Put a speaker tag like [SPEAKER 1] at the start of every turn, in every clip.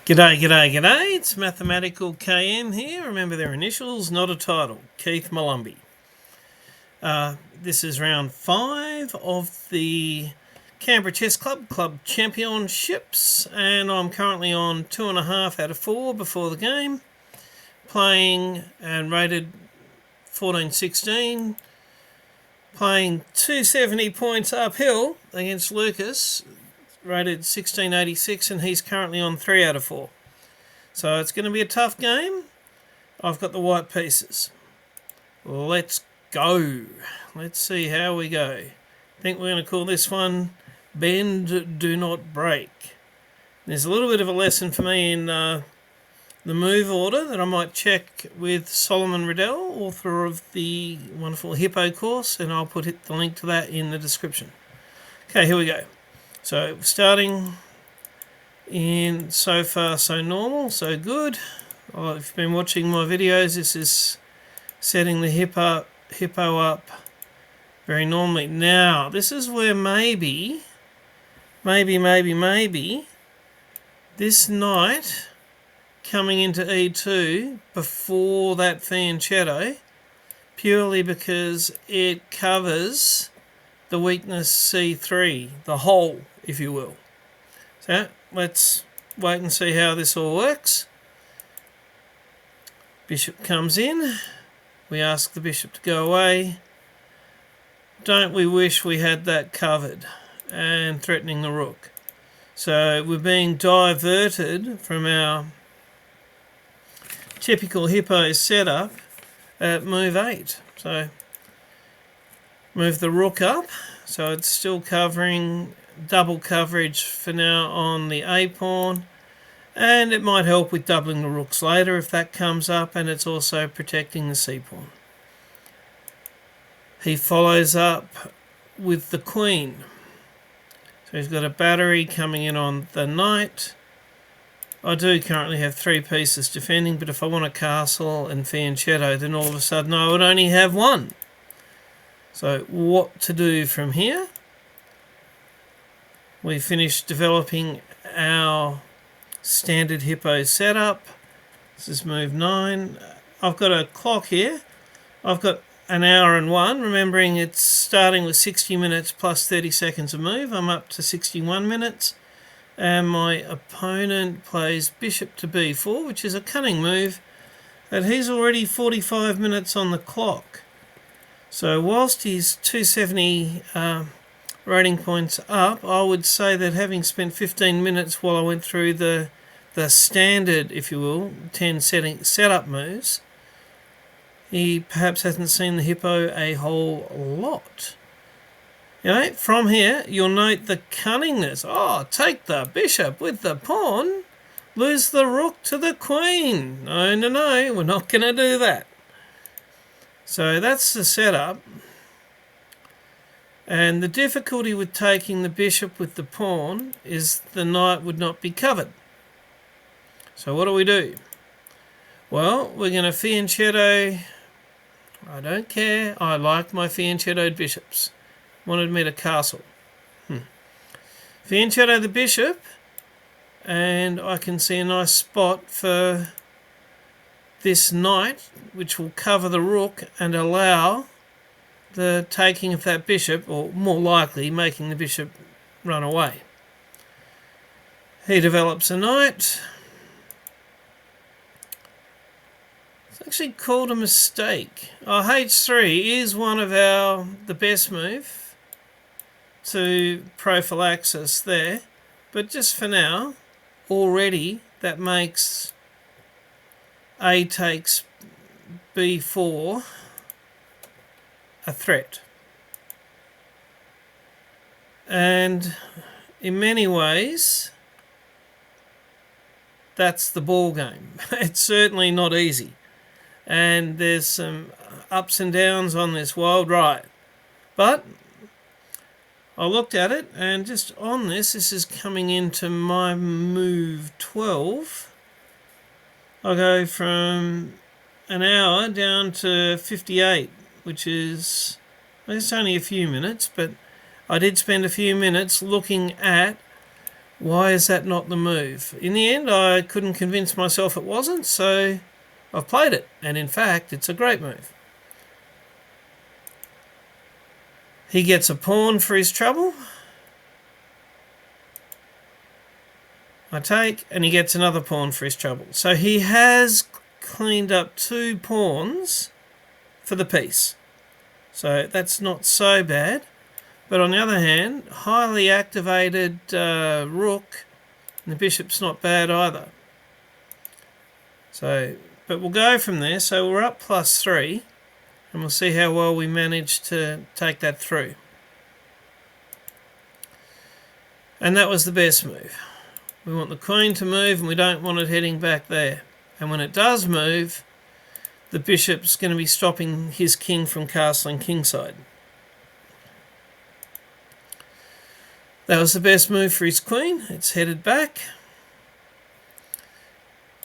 [SPEAKER 1] G'day, g'day, g'day. It's Mathematical KM here. Remember their initials, not a title. Keith Malumbi. This is round 5 of the Canberra Chess Club Championships, and I'm currently on 2.5 out of 4 before the game. Playing and rated 14-16. Playing 270 points uphill against Lucas, rated 1686, and he's currently on 3 out of 4. So it's going to be a tough game. I've got the white pieces. Let's go. Let's see how we go. I think we're going to call this one Bend, Do Not Break. There's a little bit of a lesson for me in the move order that I might check with Solomon Riddell, author of the wonderful Hippo course, and I'll put the link to that in the description. Okay, here we go. So starting in so far so normal, so good. If you've been watching my videos, this is setting the hippo up very normally. Now, this is where maybe this knight coming into E2 before that fianchetto, purely because it covers the weakness C3, the hole, if you will. So let's wait and see how this all works. Bishop comes in. We ask the bishop to go away. Don't we wish we had that covered and threatening the rook? So we're being diverted from our typical hippo setup at move 8. So move the rook up, so it's still covering double coverage for now on the A pawn, and it might help with doubling the rooks later if that comes up, and it's also protecting the C pawn. He follows up with the queen, so he's got a battery coming in on the knight. I do currently have 3 pieces defending, but if I want a castle and fianchetto, then all of a sudden I would only have 1. So what to do from here? We finished developing our standard hippo setup. This is move 9. I've got a clock here. I've got an hour and 1, remembering it's starting with 60 minutes plus 30 seconds a move. I'm up to 61 minutes. And my opponent plays bishop to b4, which is a cunning move, and he's already 45 minutes on the clock. So whilst he's 270 rating points up, I would say that having spent 15 minutes while I went through the standard, if you will, 10 setup moves, he perhaps hasn't seen the hippo a whole lot. You know, from here, you'll note the cunningness. Oh, take the bishop with the pawn, lose the rook to the queen. No, we're not going to do that. So that's the setup. And the difficulty with taking the bishop with the pawn is the knight would not be covered. So what do? Well, we're going to fianchetto. I don't care. I like my fianchettoed bishops. Wanted me to castle. Fianchetto the bishop, and I can see a nice spot for this knight, which will cover the rook and allow the taking of that bishop, or more likely making the bishop run away. He develops a knight. It's actually called a mistake. H3 is one of the best move to Prophilaxis there, but just for now, already that makes A takes B4 a threat. And in many ways, that's the ball game. It's certainly not easy. And there's some ups and downs on this wild ride. But I looked at it, and just on this is coming into my move 12. I'll go from an hour down to 58, which is, it's only a few minutes, but I did spend a few minutes looking at Why is that not the move? In the end, I couldn't convince myself it wasn't, so I've played it. And in fact, it's a great move. He gets a pawn for his trouble. I take, and he gets another pawn for his trouble. So he has cleaned up 2 pawns for the piece. So that's not so bad. But on the other hand, highly activated rook, and the bishop's not bad either. So, but we'll go from there. So we're up +3, and we'll see how well we manage to take that through. And that was the best move. We want the queen to move, and we don't want it heading back there. And when it does move, the bishop's going to be stopping his king from castling kingside. That was the best move for his queen. It's headed back.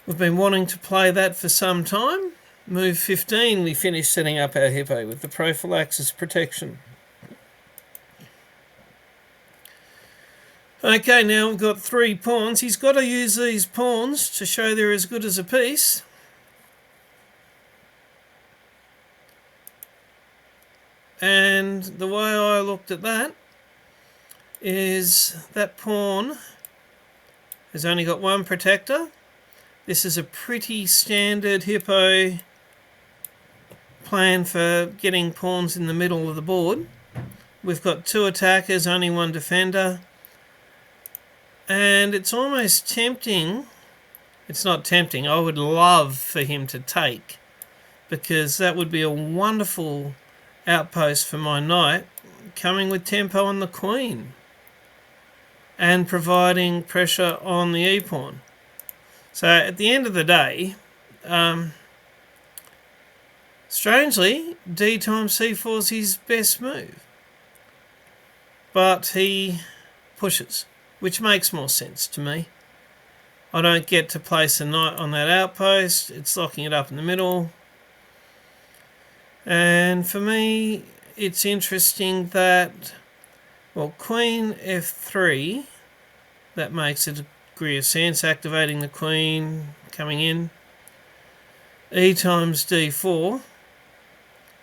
[SPEAKER 1] We've been wanting to play that for some time. Move 15, we finished setting up our hippo with the prophylaxis protection. Okay, now we've got 3 pawns. He's got to use these pawns to show they're as good as a piece. And the way I looked at that is that pawn has only got 1 protector. This is a pretty standard hippo plan for getting pawns in the middle of the board. We've got 2 attackers, only 1 defender. And it's almost tempting. It's not tempting. I would love for him to take, because that would be a wonderful outpost for my knight, coming with tempo on the queen and providing pressure on the e-pawn. So at the end of the day, strangely, d times c4 is his best move. But he pushes, which makes more sense to me. I don't get to place a knight on that outpost. It's locking it up in the middle. And for me, it's interesting that, well, queen f3, that makes a degree of sense, activating the queen, coming in. E times d4,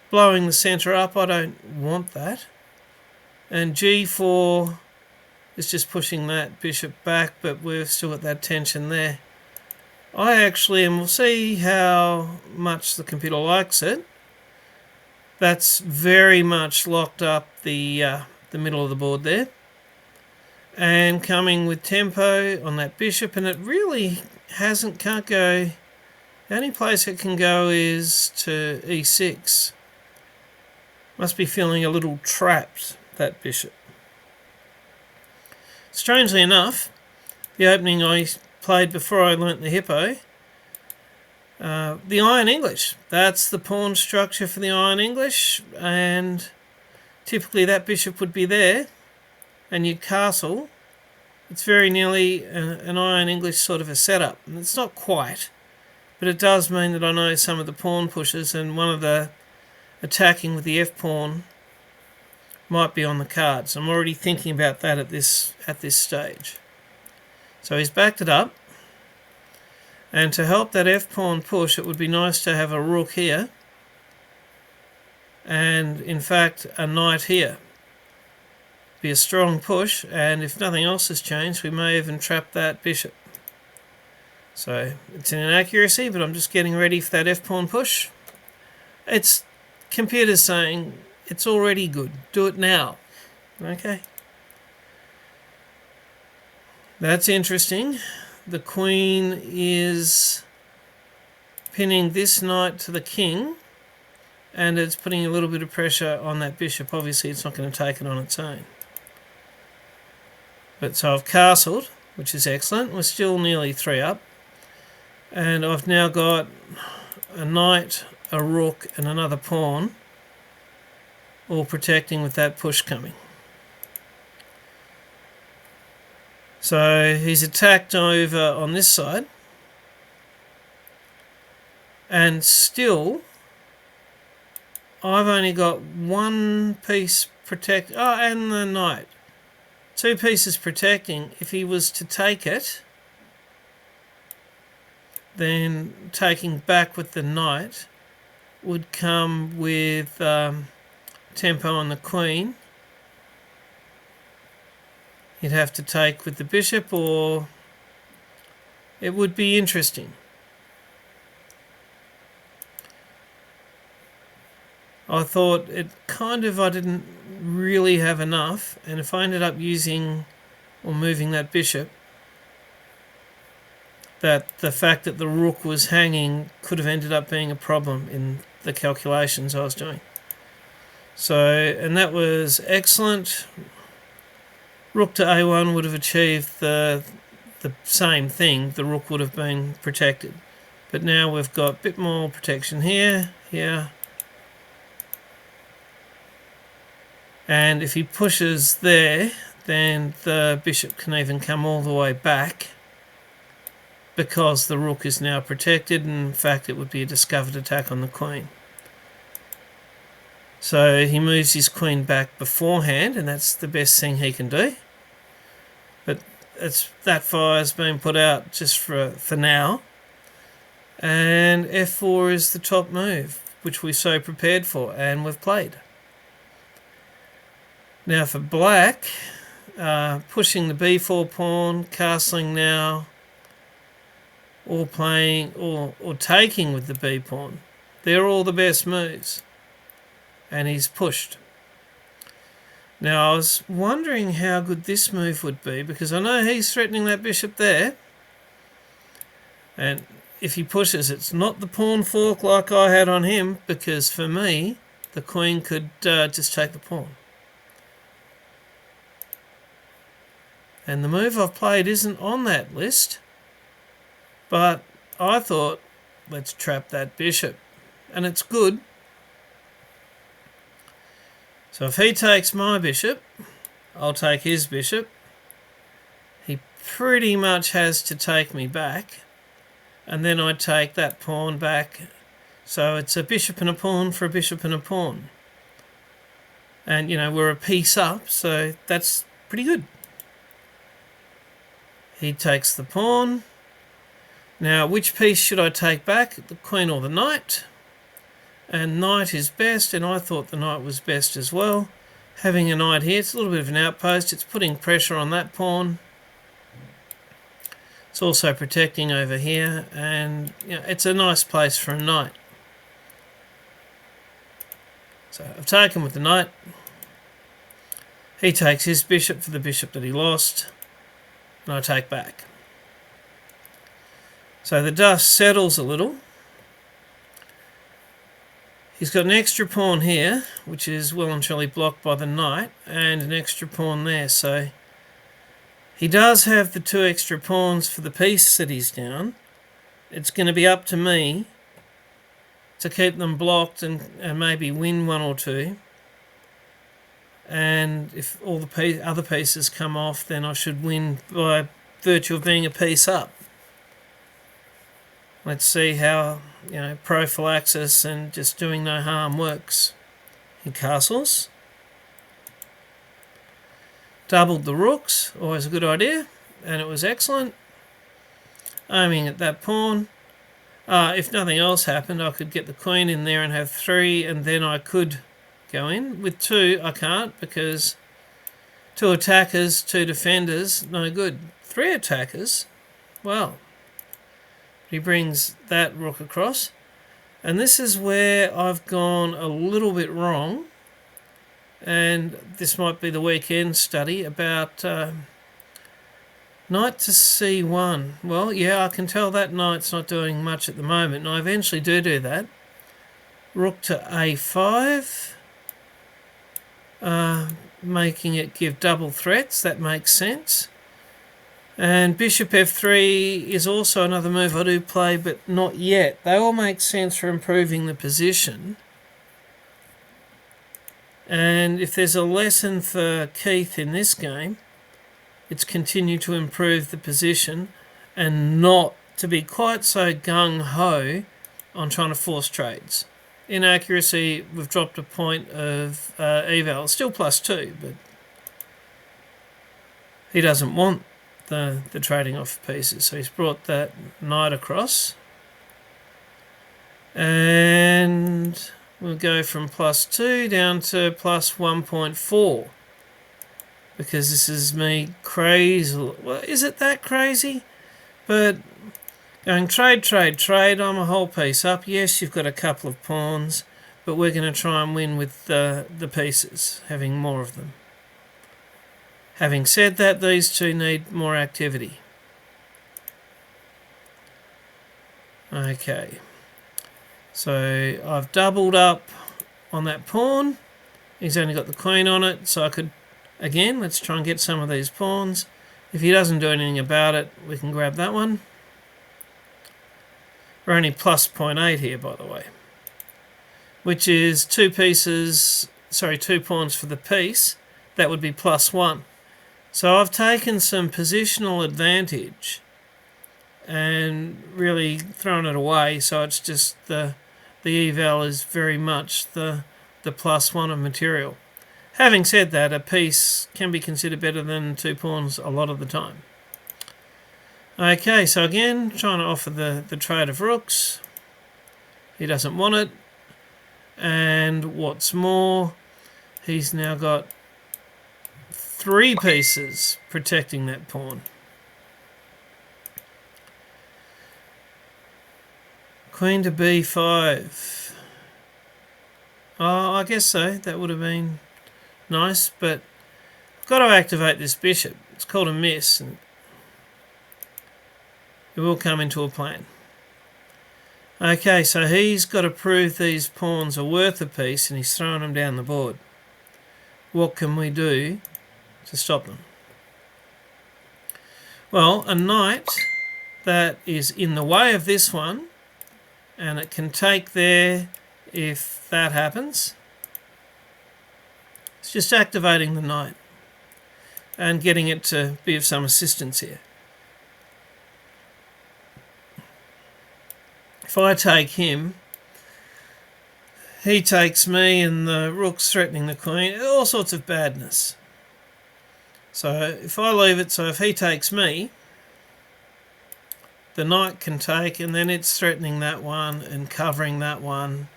[SPEAKER 1] blowing the centre up, I don't want that. And g4 is just pushing that bishop back, but we've still got that tension there. I actually, and we'll see how much the computer likes it, that's very much locked up the middle of the board there. And coming with tempo on that bishop, and it really can't go, the only place it can go is to e6. Must be feeling a little trapped, that bishop. Strangely enough, the opening I played before I learnt the hippo, the Iron English, that's the pawn structure for the Iron English, and typically that bishop would be there, and you'd castle. It's very nearly an Iron English sort of a setup. And it's not quite, but it does mean that I know some of the pawn pushes, and one of the attacking with the f-pawn might be on the cards. I'm already thinking about that at this stage. So he's backed it up, and to help that f-pawn push, it would be nice to have a rook here, and in fact a knight here. Be a strong push, and if nothing else has changed, we may even trap that bishop. So it's an inaccuracy, but I'm just getting ready for that f-pawn push. It's computer's saying it's already good. Do it now. Okay. That's interesting. The queen is pinning this knight to the king, and it's putting a little bit of pressure on that bishop. Obviously, it's not going to take it on its own. But so I've castled, which is excellent. We're still nearly 3 up. And I've now got a knight, a rook, and another pawn, all protecting with that push coming. So he's attacked over on this side, and still I've only got 1 piece protect. Oh, and the knight. 2 pieces protecting. If he was to take it, then taking back with the knight would come with tempo on the queen. He'd have to take with the bishop, or it would be interesting. I thought I didn't really have enough, and if I ended up using or moving that bishop, that the fact that the rook was hanging could have ended up being a problem in the calculations I was doing. So, and that was excellent. Rook to A1 would have achieved the same thing. The rook would have been protected. But now we've got a bit more protection here. And if he pushes there, then the bishop can even come all the way back, because the rook is now protected, and in fact it would be a discovered attack on the queen. So he moves his queen back beforehand, and that's the best thing he can do. But that fire's been put out just for now. And F4 is the top move, which we're so prepared for, and we've played. Now for black, pushing the b4 pawn, castling now, or playing or taking with the b pawn. They're all the best moves. And he's pushed. Now I was wondering how good this move would be, because I know he's threatening that bishop there. And if he pushes, it's not the pawn fork like I had on him, because for me, the queen could just take the pawn. And the move I've played isn't on that list, but I thought, let's trap that bishop. And it's good. So if he takes my bishop, I'll take his bishop. He pretty much has to take me back, and then I take that pawn back. So it's a bishop and a pawn for a bishop and a pawn. And, you know, we're a piece up, so that's pretty good. He takes the pawn. Now, which piece should I take back, the queen or the knight? And knight is best, and I thought the knight was best as well. Having a knight here, it's a little bit of an outpost. It's putting pressure on that pawn. It's also protecting over here, and you know, it's a nice place for a knight. So I've taken with the knight. He takes his bishop for the bishop that he lost, and I take back. So the dust settles a little. He's got an extra pawn here, which is well and truly blocked by the knight, and an extra pawn there. So he does have the 2 extra pawns for the piece that he's down. It's going to be up to me to keep them blocked and maybe win 1 or 2. And if all the other pieces come off, then I should win by virtue of being a piece up. Let's see how, you know, prophylaxis and just doing no harm works. He castles. Doubled the rooks, always a good idea, and it was excellent. Aiming at that pawn. If nothing else happened, I could get the queen in there and have 3, and then I could go in. With 2, I can't, because 2 attackers, 2 defenders, no good. 3 attackers, well. He brings that rook across. And this is where I've gone a little bit wrong. And this might be the weekend study about knight to c1. Well, yeah, I can tell that knight's not doing much at the moment. And I eventually do that. Rook to a5. Making it give double threats. That makes sense. And bishop f3 is also another move I do play, but not yet. They all make sense for improving the position. And if there's a lesson for Keith in this game, it's continue to improve the position and not to be quite so gung-ho on trying to force trades. Inaccuracy, we've dropped a point of eval. Still +2, but He doesn't want the trading off pieces, so he's brought that knight across. And we'll go from +2 down to +1.4. Because this is me crazy. Well, is it that crazy? But going trade, trade, trade, I'm a whole piece up. Yes, you've got a couple of pawns, but we're going to try and win with the pieces, having more of them. Having said that, these two need more activity. Okay. So I've doubled up on that pawn. He's only got the queen on it, so I could, again, let's try and get some of these pawns. If he doesn't do anything about it, we can grab that one. We're only plus 0.8 here, by the way, which is 2 pawns for the piece. That would be +1. So I've taken some positional advantage and really thrown it away, so it's just the eval is very much the +1 of material. Having said that, a piece can be considered better than 2 pawns a lot of the time. Okay, so again, trying to offer the trade of rooks. He doesn't want it. And what's more, he's now got 3 pieces protecting that pawn. Queen to b5. Oh, I guess so. That would have been nice, but I've got to activate this bishop. It's called a miss, and it will come into a plan. Okay, so he's got to prove these pawns are worth a piece, and he's throwing them down the board. What can we do to stop them? Well, a knight that is in the way of this one, and it can take there if that happens. It's just activating the knight and getting it to be of some assistance here. If I take him, he takes me, and the rook's threatening the queen, all sorts of badness. So if I leave it, so if he takes me, the knight can take, and then it's threatening that one and covering that one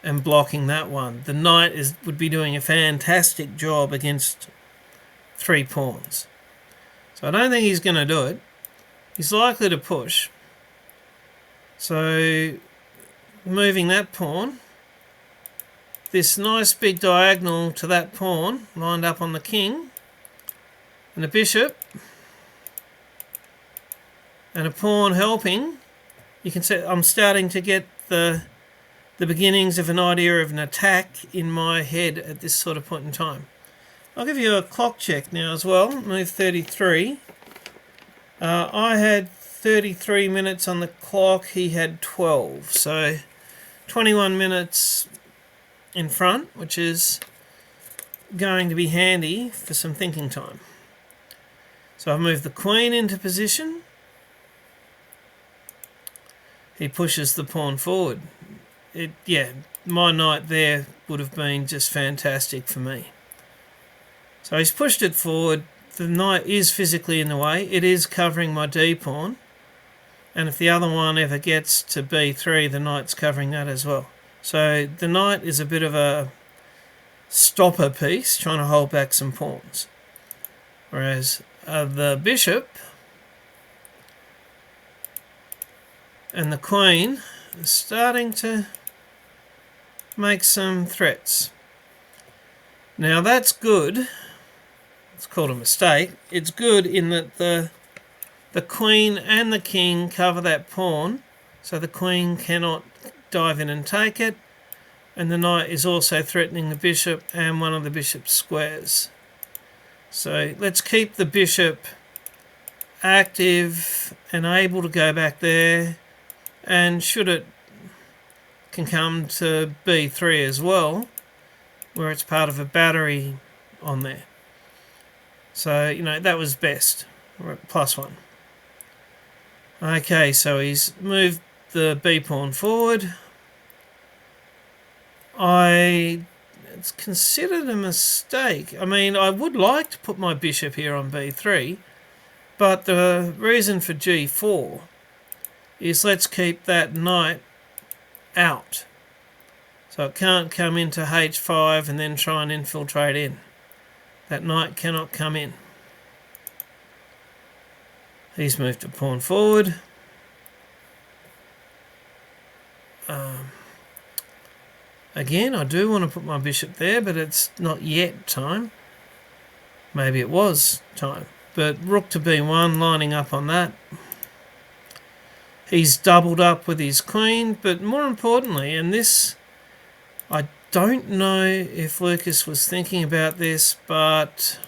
[SPEAKER 1] and blocking that one. The knight would be doing a fantastic job against 3 pawns. So I don't think he's going to do it. He's likely to push. So moving that pawn, this nice big diagonal to that pawn lined up on the king and the bishop and a pawn helping. You can see I'm starting to get the beginnings of an idea of an attack in my head at this sort of point in time. I'll give you a clock check now as well. Move 33. I had 33 minutes on the clock. He had 12. So 21 minutes in front, which is going to be handy for some thinking time. So I've moved the queen into position. He pushes the pawn forward. My knight there would have been just fantastic for me. So he's pushed it forward. The knight is physically in the way. It is covering my d pawn. And if the other one ever gets to b3, the knight's covering that as well. So the knight is a bit of a stopper piece, trying to hold back some pawns. Whereas the bishop and the queen are starting to make some threats. Now that's good. It's called a mistake. It's good in that the queen and the king cover that pawn, so the queen cannot dive in and take it, and the knight is also threatening the bishop and one of the bishop's squares. So let's keep the bishop active and able to go back there, and should it can come to b3 as well, where it's part of a battery on there. So, that was best. We're at +1. Okay, so he's moved the b pawn forward. I it's considered a mistake. I mean, I would like to put my bishop here on b3, but the reason for g4 is let's keep that knight out. So it can't come into h5 and then try and infiltrate in. That knight cannot come in. He's moved a pawn forward. Again, I do want to put my bishop there, but it's not yet time. Maybe it was time. But rook to b1, lining up on that. He's doubled up with his queen, but more importantly, and this, I don't know if Lucas was thinking about this, but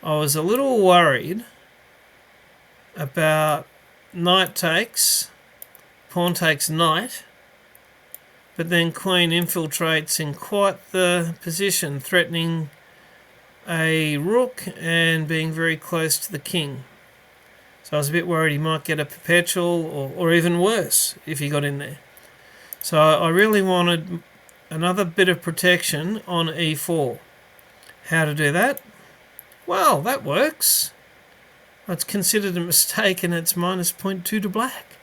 [SPEAKER 1] I was a little worried about knight takes, pawn takes knight, but then queen infiltrates in quite the position, threatening a rook and being very close to the king. So I was a bit worried he might get a perpetual, or even worse if he got in there. So I really wanted another bit of protection on e4. How to do that? Well, that works. It's considered a mistake and it's minus 0.2 to black.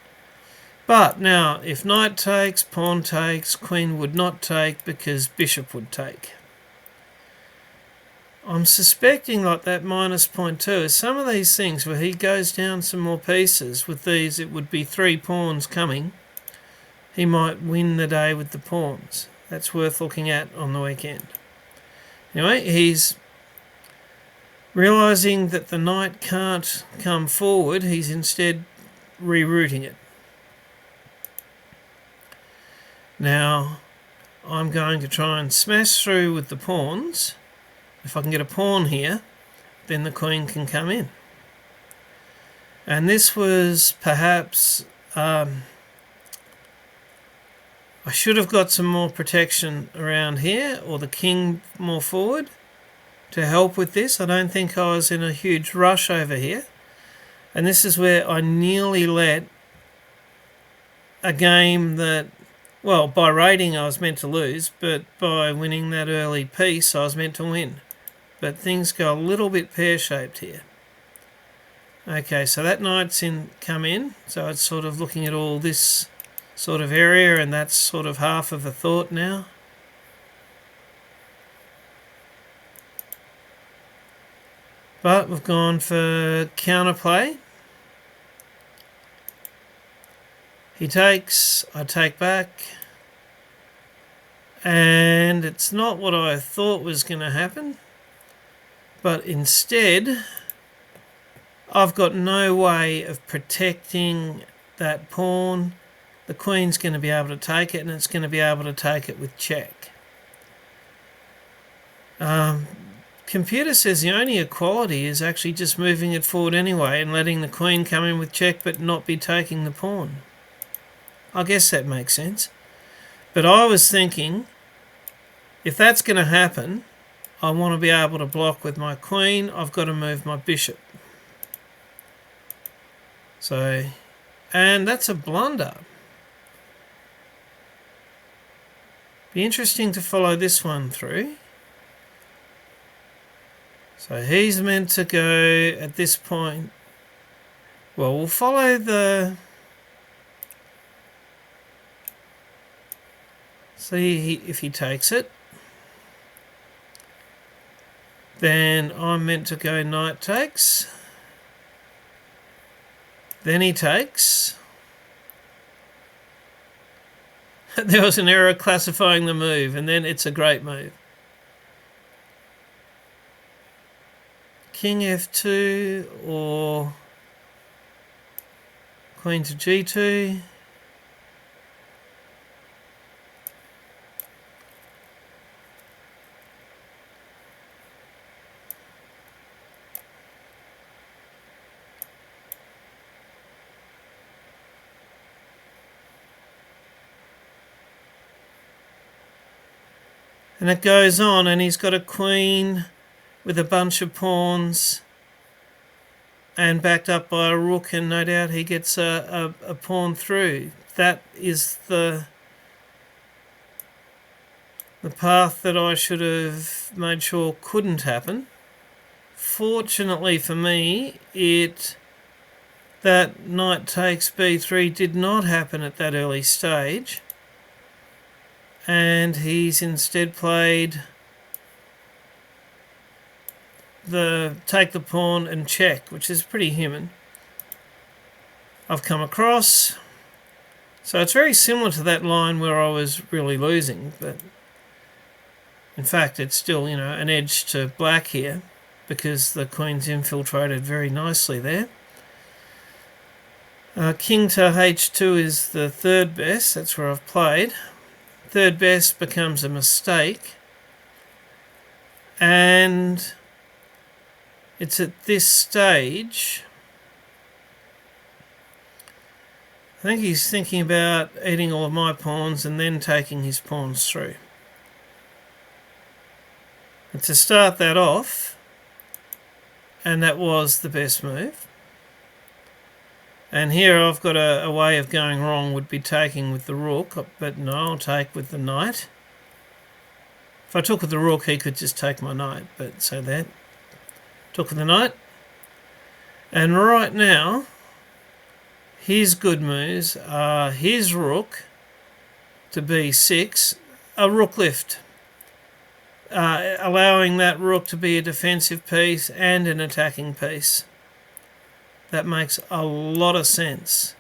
[SPEAKER 1] But now, if knight takes, pawn takes, queen would not take because bishop would take. I'm suspecting like that minus 0.2 is some of these things where he goes down some more pieces. With these, it would be 3 pawns coming. He might win the day with the pawns. That's worth looking at on the weekend. Anyway, he's realising that the knight can't come forward. He's instead rerouting it. Now, I'm going to try and smash through with the pawns. If I can get a pawn here, then the queen can come in. And this was perhaps... I should have got some more protection around here, or the king more forward to help with this. I don't think I was in a huge rush over here. And this is where I nearly let a game that, well, by rating I was meant to lose, but by winning that early piece I was meant to win. But things go a little bit pear-shaped here. Okay, so that knight's come in, so it's sort of looking at all this sort of area, and that's sort of half of a thought now. But we've gone for counterplay. He takes, I take back, and it's not what I thought was going to happen, but instead I've got no way of protecting that pawn. The queen's going to be able to take it, and it's going to be able to take it with check. Computer says the only equality is actually just moving it forward anyway and letting the queen come in with check but not be taking the pawn. I guess that makes sense. But I was thinking, if that's going to happen, I want to be able to block with my queen. I've got to move my bishop. So, and that's a blunder. Be interesting to follow this one through. So he's meant to go at this point. Well, we'll follow the... See if he takes it. Then I'm meant to go knight takes. Then he takes. There was an error classifying the move, and then it's a great move. King f2 or queen to g2. And it goes on, and he's got a queen with a bunch of pawns and backed up by a rook, and no doubt he gets a pawn through. That is the the path that I should have made sure couldn't happen. Fortunately for me, that knight takes b3 did not happen at that early stage, and he's instead played the take the pawn and check, which is pretty human. I've come across, so it's very similar to that line where I was really losing, but in fact it's still, an edge to black here because the queen's infiltrated very nicely there. King to h2 is the third best, that's where I've played. Third best becomes a mistake, and it's at this stage I think he's thinking about eating all of my pawns and then taking his pawns through. And to start that off, and that was the best move. And here I've got a way of going wrong, would be taking with the rook, but no, I'll take with the knight. If I took with the rook, he could just take my knight, but so that. Took with the knight. And right now, his good moves are his rook to b6, a rook lift, allowing that rook to be a defensive piece and an attacking piece. That makes a lot of sense.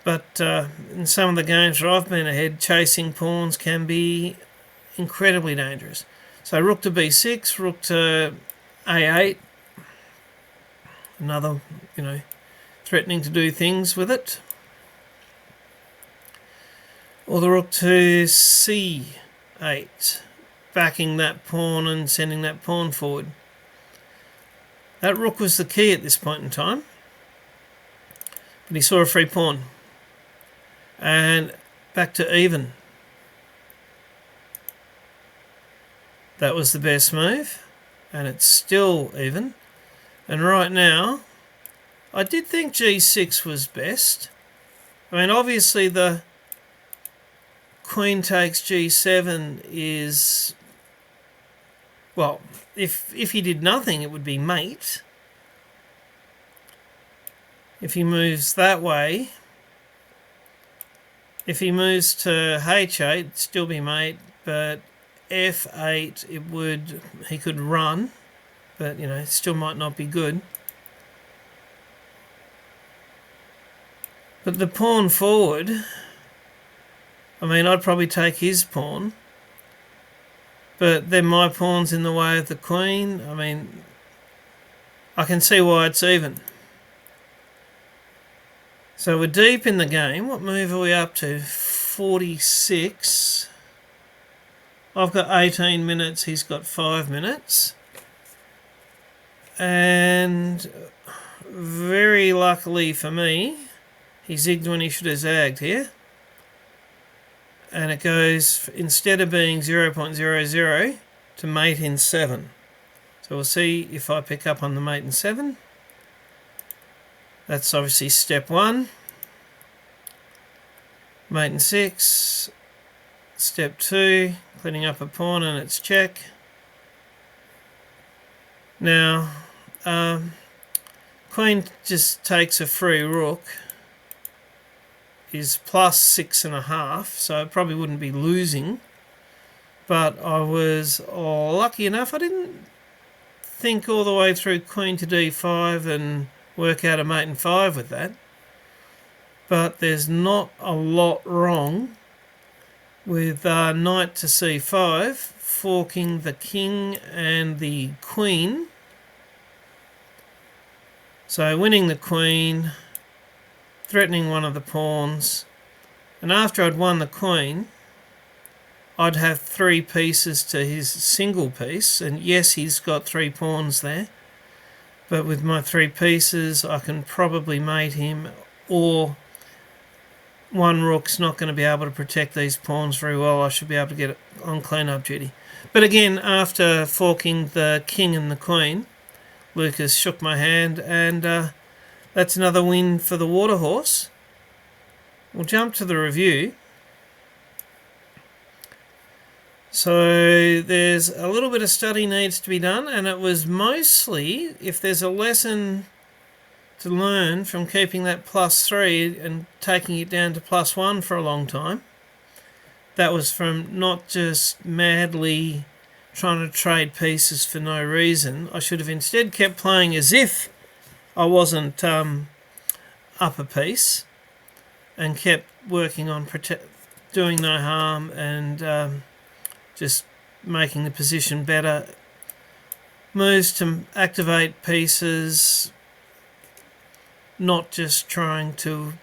[SPEAKER 1] But in some of the games where I've been ahead, chasing pawns can be incredibly dangerous. So rook to b6, rook to a8, another, threatening to do things with it. Or the rook to c8, backing that pawn and sending that pawn forward. That rook was the key at this point in time, but he saw a free pawn. And back to even. That was the best move, and it's still even. And right now, I did think g6 was best. I mean, obviously the queen takes g7 is, well, if he did nothing, it would be mate. If he moves that way, if he moves to h8, it'd still be mate, but f8, he could run, but, it still might not be good. But the pawn forward, I mean, I'd probably take his pawn, but then my pawn's in the way of the queen. I mean, I can see why it's even. So we're deep in the game. What move are we up to? 46. I've got 18 minutes, he's got 5 minutes. And very luckily for me, he zigged when he should have zagged here. And it goes, instead of being 0.00, to mate in 7. So we'll see if I pick up on the mate in 7. That's obviously step 1. Mate in 6. Step 2, cleaning up a pawn and it's check. Now, queen just takes a free rook, is plus 6.5, so it probably wouldn't be losing. But I was lucky enough, I didn't think all the way through queen to d5 and work out a mate in 5 with that. But there's not a lot wrong with knight to c5, forking the king and the queen. So winning the queen, threatening one of the pawns, and after I'd won the queen, I'd have 3 pieces to his single piece, and yes, he's got 3 pawns there, but with my 3 pieces I can probably mate him, or one rook's not going to be able to protect these pawns very well. I should be able to get it on clean-up duty. But again, after forking the king and the queen, Lucas shook my hand, and that's another win for the Water Horse. We'll jump to the review. So there's a little bit of study needs to be done, and it was mostly, if there's a lesson to learn from keeping that +3 and taking it down to +1 for a long time, that was from not just madly trying to trade pieces for no reason. I should have instead kept playing as if I wasn't up a piece and kept working on doing no harm and just making the position better. Moves to activate pieces, not just trying to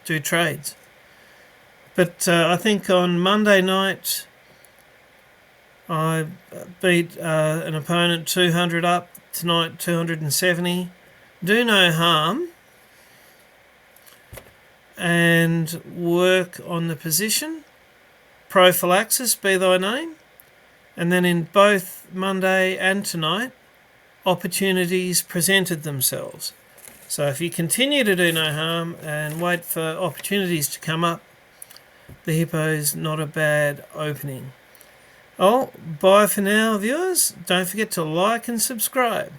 [SPEAKER 1] do trades. But I think on Monday night I beat an opponent 200 up, tonight 270. Do no harm and work on the position. Prophilaxis be thy name. And then in both Monday and tonight, opportunities presented themselves. So if you continue to do no harm and wait for opportunities to come up, the hippo's not a bad opening. Oh, bye for now, viewers. Don't forget to like and subscribe.